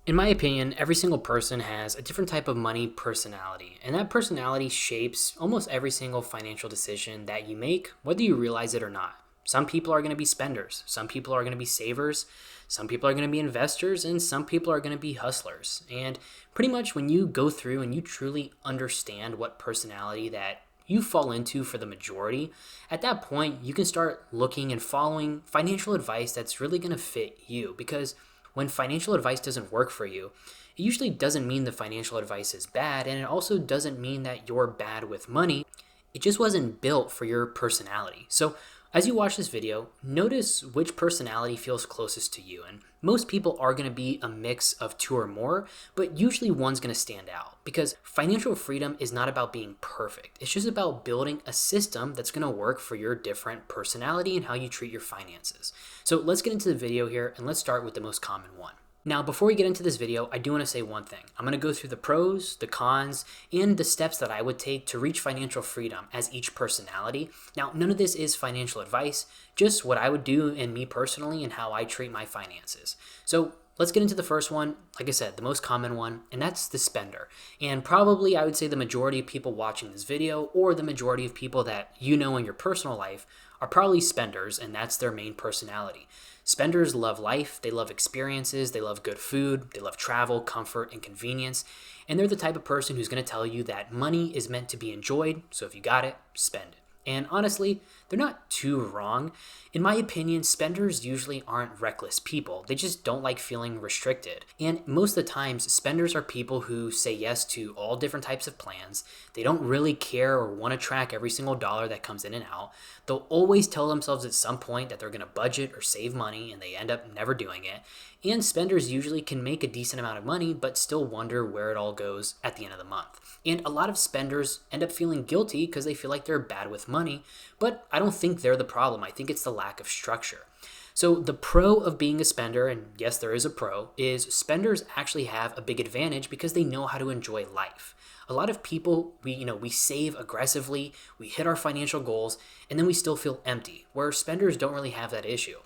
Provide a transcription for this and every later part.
In my opinion, every single person has a different type of money personality, and that personality shapes almost every single financial decision that you make, whether you realize it or not. Some people are going to be spenders, some people are going to be savers, some people are going to be investors, and some people are going to be hustlers. And pretty much when you go through and you truly understand what personality that you fall into for the majority, at that point, you can start looking and following financial advice that's really going to fit you because when financial advice doesn't work for you, it usually doesn't mean the financial advice is bad, and it also doesn't mean that you're bad with money. It just wasn't built for your personality. So, as you watch this video, notice which personality feels closest to you. And most people are going to be a mix of two or more, but usually one's going to stand out because financial freedom is not about being perfect. It's just about building a system that's going to work for your different personality and how you treat your finances. So let's get into the video here and let's start with the most common one. Now, before we get into this video, I do want to say one thing. I'm going to go through the pros, the cons, and the steps that I would take to reach financial freedom as each personality. Now, none of this is financial advice, just what I would do in me personally and how I treat my finances. So let's get into the first one. Like I said, the most common one, and that's the spender. And probably I would say the majority of people watching this video or the majority of people that you know in your personal life are probably spenders, and that's their main personality. Spenders love life, they love experiences, they love good food, they love travel, comfort, and convenience. And they're the type of person who's going to tell you that money is meant to be enjoyed, so if you got it, spend it. And honestly, they're not too wrong. In my opinion, spenders usually aren't reckless people. They just don't like feeling restricted. And most of the times, spenders are people who say yes to all different types of plans. They don't really care or want to track every single dollar that comes in and out. They'll always tell themselves at some point that they're going to budget or save money, and they end up never doing it. And spenders usually can make a decent amount of money, but still wonder where it all goes at the end of the month. And a lot of spenders end up feeling guilty because they feel like they're bad with money, but I don't think they're the problem. I think it's the lack of structure. So the pro of being a spender, and yes, there is a pro, is spenders actually have a big advantage because they know how to enjoy life. A lot of people, we save aggressively, we hit our financial goals, and then we still feel empty, where spenders don't really have that issue.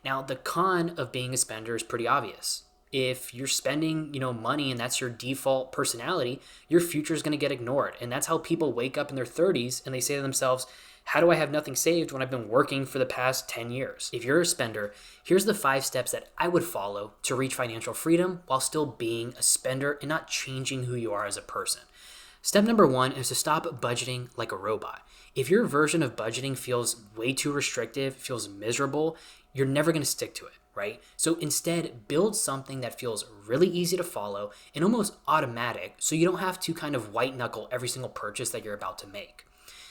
Now, the con of being a spender is pretty obvious. If you're spending, money and that's your default personality, your future is going to get ignored. And that's how people wake up in their 30s and they say to themselves, how do I have nothing saved when I've been working for the past 10 years? If you're a spender, here's the 5 steps that I would follow to reach financial freedom while still being a spender and not changing who you are as a person. Step number 1 is to stop budgeting like a robot. If your version of budgeting feels way too restrictive, feels miserable, you're never going to stick to it, right? So instead, build something that feels really easy to follow and almost automatic so you don't have to kind of white knuckle every single purchase that you're about to make.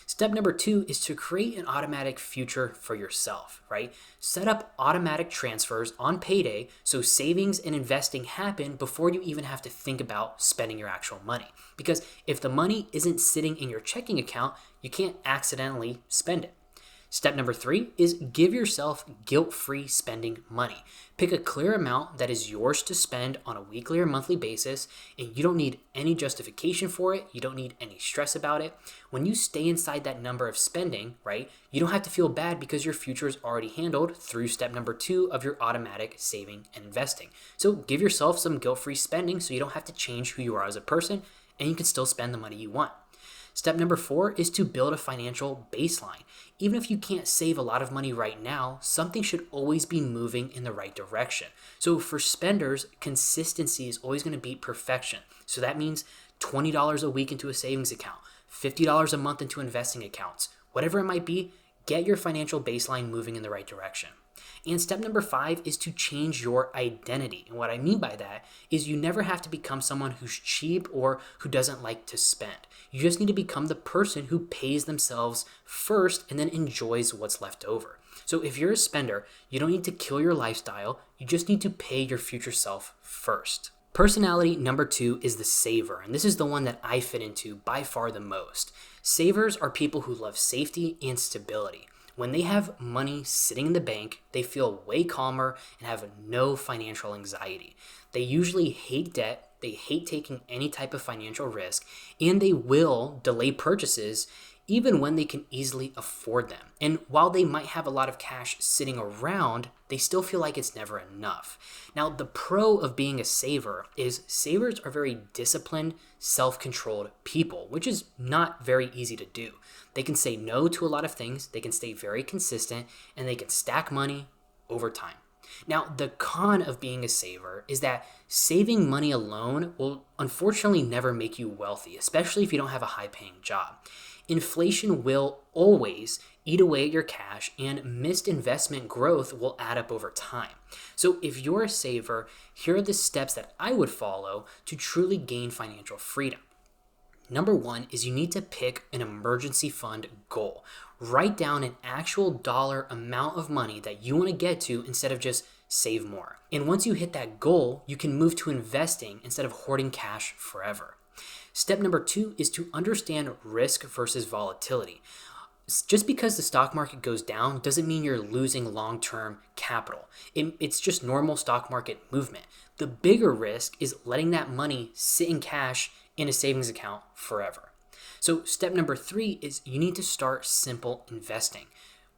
Step number 2 is to create an automatic future for yourself, right? Set up automatic transfers on payday so savings and investing happen before you even have to think about spending your actual money. Because if the money isn't sitting in your checking account, you can't accidentally spend it. Step number 3 is give yourself guilt-free spending money. Pick a clear amount that is yours to spend on a weekly or monthly basis, and you don't need any justification for it. You don't need any stress about it. When you stay inside that number of spending, right, you don't have to feel bad because your future is already handled through step number 2 of your automatic saving and investing. So give yourself some guilt-free spending so you don't have to change who you are as a person, and you can still spend the money you want. Step number 4 is to build a financial baseline. Even if you can't save a lot of money right now, something should always be moving in the right direction. So for spenders, consistency is always going to beat perfection. So that means $20 a week into a savings account, $50 a month into investing accounts, whatever it might be, get your financial baseline moving in the right direction. And step number 5 is to change your identity. And what I mean by that is you never have to become someone who's cheap or who doesn't like to spend. You just need to become the person who pays themselves first and then enjoys what's left over. So if you're a spender, you don't need to kill your lifestyle. You just need to pay your future self first. Personality number 2 is the saver, and this is the one that I fit into by far the most. Savers are people who love safety and stability. When they have money sitting in the bank, they feel way calmer and have no financial anxiety. They usually hate debt, they hate taking any type of financial risk, and they will delay purchases even when they can easily afford them. And while they might have a lot of cash sitting around, they still feel like it's never enough. Now, the pro of being a saver is savers are very disciplined, self-controlled people, which is not very easy to do. They can say no to a lot of things, they can stay very consistent, and they can stack money over time. Now, the con of being a saver is that saving money alone will unfortunately never make you wealthy, especially if you don't have a high-paying job. Inflation will always eat away at your cash, and missed investment growth will add up over time. So if you're a saver, here are the steps that I would follow to truly gain financial freedom. Number one is you need to pick an emergency fund goal. Write down an actual dollar amount of money that you want to get to instead of just save more. And once you hit that goal, you can move to investing instead of hoarding cash forever. Step number two is to understand risk versus volatility. Just because the stock market goes down doesn't mean you're losing long-term capital. It's just normal stock market movement. The bigger risk is letting that money sit in cash in a savings account forever. So step number three is you need to start simple investing.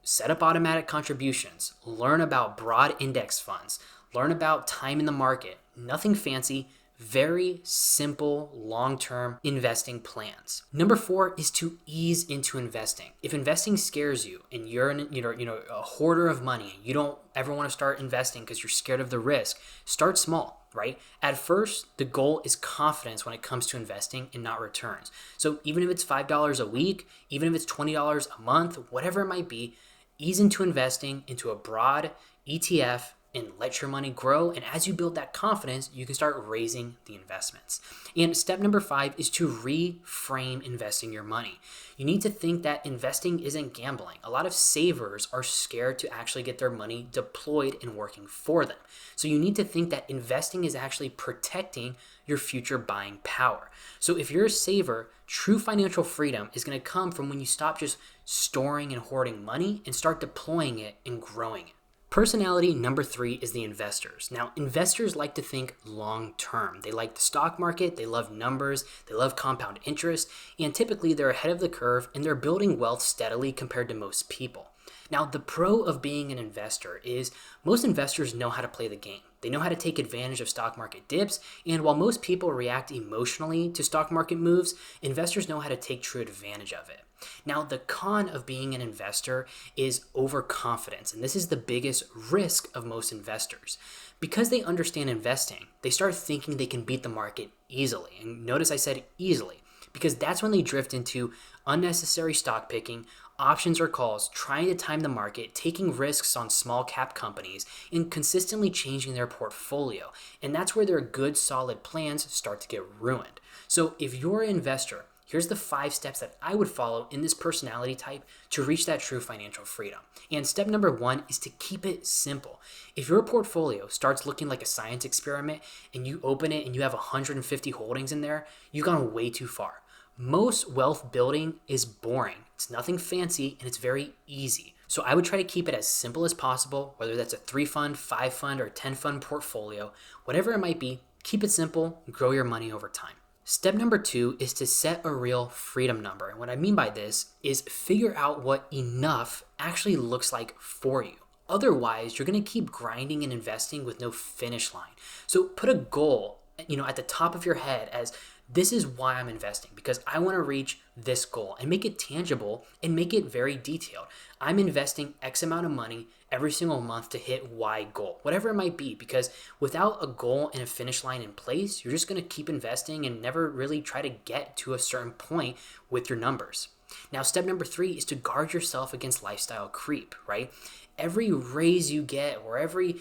Set up automatic contributions, learn about broad index funds, learn about time in the market. Nothing fancy, very simple long-term investing plans. Number four is to ease into investing. If investing scares you and you're a hoarder of money, you don't ever want to start investing because you're scared of the risk, start small, right? At first, the goal is confidence when it comes to investing and not returns. So even if it's $5 a week, even if it's $20 a month, whatever it might be, ease into investing into a broad ETF and let your money grow. And as you build that confidence, you can start raising the investments. And step number five is to reframe investing your money. You need to think that investing isn't gambling. A lot of savers are scared to actually get their money deployed and working for them. So you need to think that investing is actually protecting your future buying power. So if you're a saver, true financial freedom is going to come from when you stop just storing and hoarding money and start deploying it and growing it. Personality number three is the investors. Now, investors like to think long term. They like the stock market, they love numbers, they love compound interest, and typically they're ahead of the curve and they're building wealth steadily compared to most people. Now, the pro of being an investor is most investors know how to play the game. They know how to take advantage of stock market dips, and while most people react emotionally to stock market moves, investors know how to take true advantage of it. Now, the con of being an investor is overconfidence, and this is the biggest risk of most investors. Because they understand investing, they start thinking they can beat the market easily. And notice I said easily, because that's when they drift into unnecessary stock picking, options or calls, trying to time the market, taking risks on small cap companies, and consistently changing their portfolio. And that's where their good, solid plans start to get ruined. So if you're an investor, here's the 5 steps that I would follow in this personality type to reach that true financial freedom. And step number 1 is to keep it simple. If your portfolio starts looking like a science experiment and you open it and you have 150 holdings in there, you've gone way too far. Most wealth building is boring. It's nothing fancy and it's very easy. So I would try to keep it as simple as possible, whether that's a 3-fund, 5-fund, or 10-fund portfolio, whatever it might be, keep it simple and grow your money over time. Step number 2 is to set a real freedom number. And what I mean by this is figure out what enough actually looks like for you. Otherwise, you're going to keep grinding and investing with no finish line. So put a goal, at the top of your head as this is why I'm investing, because I want to reach this goal, and make it tangible and make it very detailed. I'm investing X amount of money every single month to hit Y goal, whatever it might be, because without a goal and a finish line in place, you're just going to keep investing and never really try to get to a certain point with your numbers. Now, step number 3 is to guard yourself against lifestyle creep, right? Every raise you get or every,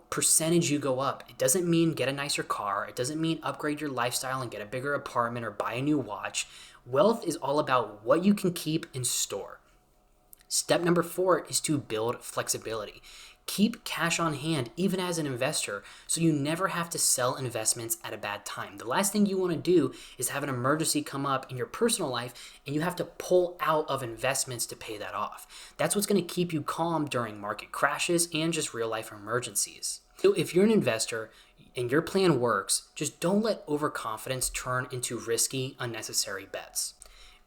percentage you go up, it doesn't mean get a nicer car. It doesn't mean upgrade your lifestyle and get a bigger apartment or buy a new watch. Wealth is all about what you can keep and store. Step number 4 is to build flexibility. Keep cash on hand, even as an investor, so you never have to sell investments at a bad time. The last thing you want to do is have an emergency come up in your personal life and you have to pull out of investments to pay that off. That's what's going to keep you calm during market crashes and just real life emergencies. So if you're an investor and your plan works, just don't let overconfidence turn into risky, unnecessary bets.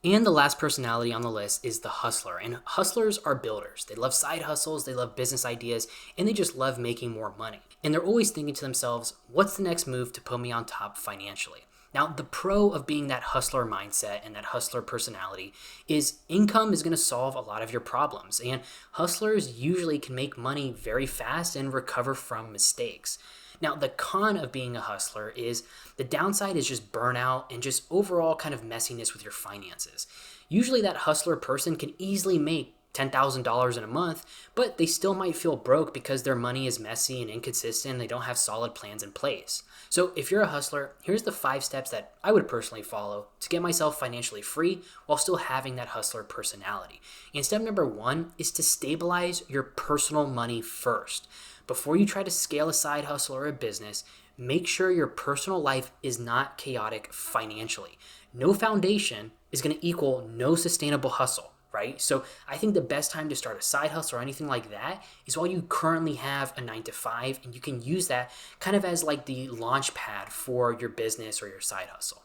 And the last personality on the list is the hustler. And hustlers are builders. They love side hustles, they love business ideas, and they just love making more money. And they're always thinking to themselves, what's the next move to put me on top financially? Now, the pro of being that hustler mindset and that hustler personality is income is going to solve a lot of your problems. And hustlers usually can make money very fast and recover from mistakes. Now, the con of being a hustler is the downside is just burnout and just overall kind of messiness with your finances. Usually that hustler person can easily make $10,000 in a month, but they still might feel broke because their money is messy and inconsistent and they don't have solid plans in place. So if you're a hustler, here's the 5 steps that I would personally follow to get myself financially free while still having that hustler personality. And step number 1 is to stabilize your personal money first. Before you try to scale a side hustle or a business, make sure your personal life is not chaotic financially. No foundation is going to equal no sustainable hustle, right? So I think the best time to start a side hustle or anything like that is while you currently have a 9 to 5, and you can use that kind of as like the launch pad for your business or your side hustle.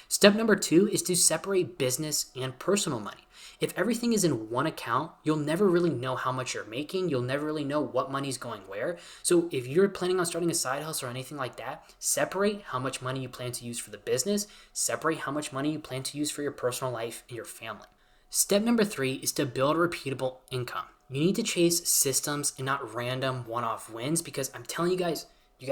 Step number 2 is to separate business and personal money. If everything is in one account, you'll never really know how much you're making. You'll never really know what money's going where. So if you're planning on starting a side hustle or anything like that, separate how much money you plan to use for the business, separate how much money you plan to use for your personal life and your family. Step number 3 is to build repeatable income. You need to chase systems and not random one-off wins, because I'm telling you guys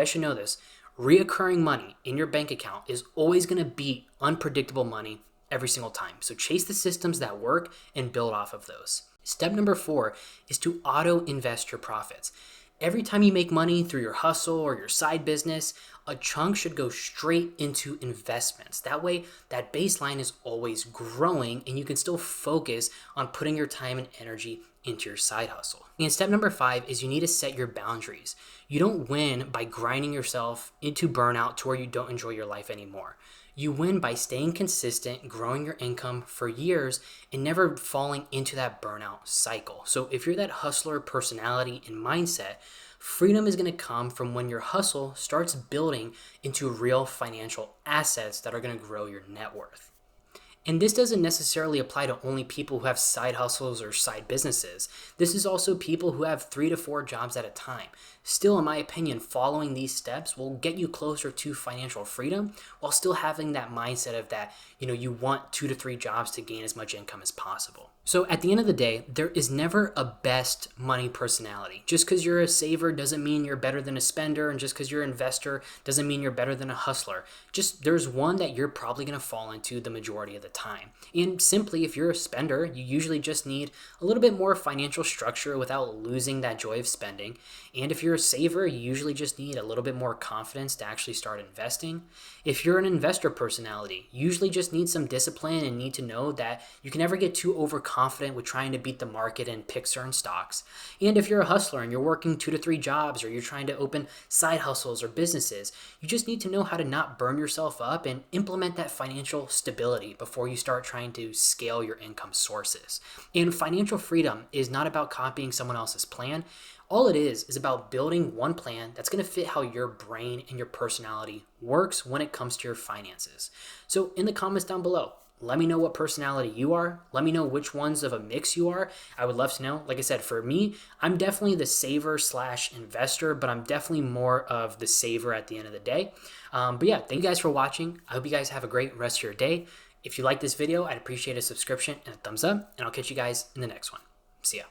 should know this. Reoccurring money in your bank account is always going to beat unpredictable money every single time. So chase the systems that work and build off of those. Step number 4 is to auto invest your profits. Every time you make money through your hustle or your side business, a chunk should go straight into investments. That way, that baseline is always growing and you can still focus on putting your time and energy into your side hustle. And step number 5 is you need to set your boundaries. You don't win by grinding yourself into burnout to where you don't enjoy your life anymore. You win by staying consistent, growing your income for years, and never falling into that burnout cycle. So if you're that hustler personality and mindset, freedom is going to come from when your hustle starts building into real financial assets that are going to grow your net worth. And this doesn't necessarily apply to only people who have side hustles or side businesses. This is also people who have 3 to 4 jobs at a time. Still, in my opinion, following these steps will get you closer to financial freedom while still having that mindset of that, you want 2 to 3 jobs to gain as much income as possible. So at the end of the day, there is never a best money personality. Just because you're a saver doesn't mean you're better than a spender, and just because you're an investor doesn't mean you're better than a hustler. Just there's one that you're probably going to fall into the majority of the time. And simply, if you're a spender, you usually just need a little bit more financial structure without losing that joy of spending. And if you're a saver, you usually just need a little bit more confidence to actually start investing. If you're an investor personality, you usually just need some discipline and need to know that you can never get too overconfident with trying to beat the market and pick certain stocks. And if you're a hustler and you're working 2 to 3 jobs, or you're trying to open side hustles or businesses, you just need to know how to not burn yourself up and implement that financial stability before you start trying to scale your income sources. And financial freedom is not about copying someone else's plan. All it is about building one plan that's going to fit how your brain and your personality works when it comes to your finances. So in the comments down below, let me know what personality you are. Let me know which ones of a mix you are. I would love to know. Like I said, for me, I'm definitely the saver/investor, but I'm definitely more of the saver at the end of the day. But yeah, thank you guys for watching. I hope you guys have a great rest of your day. If you like this video, I'd appreciate a subscription and a thumbs up, and I'll catch you guys in the next one. See ya.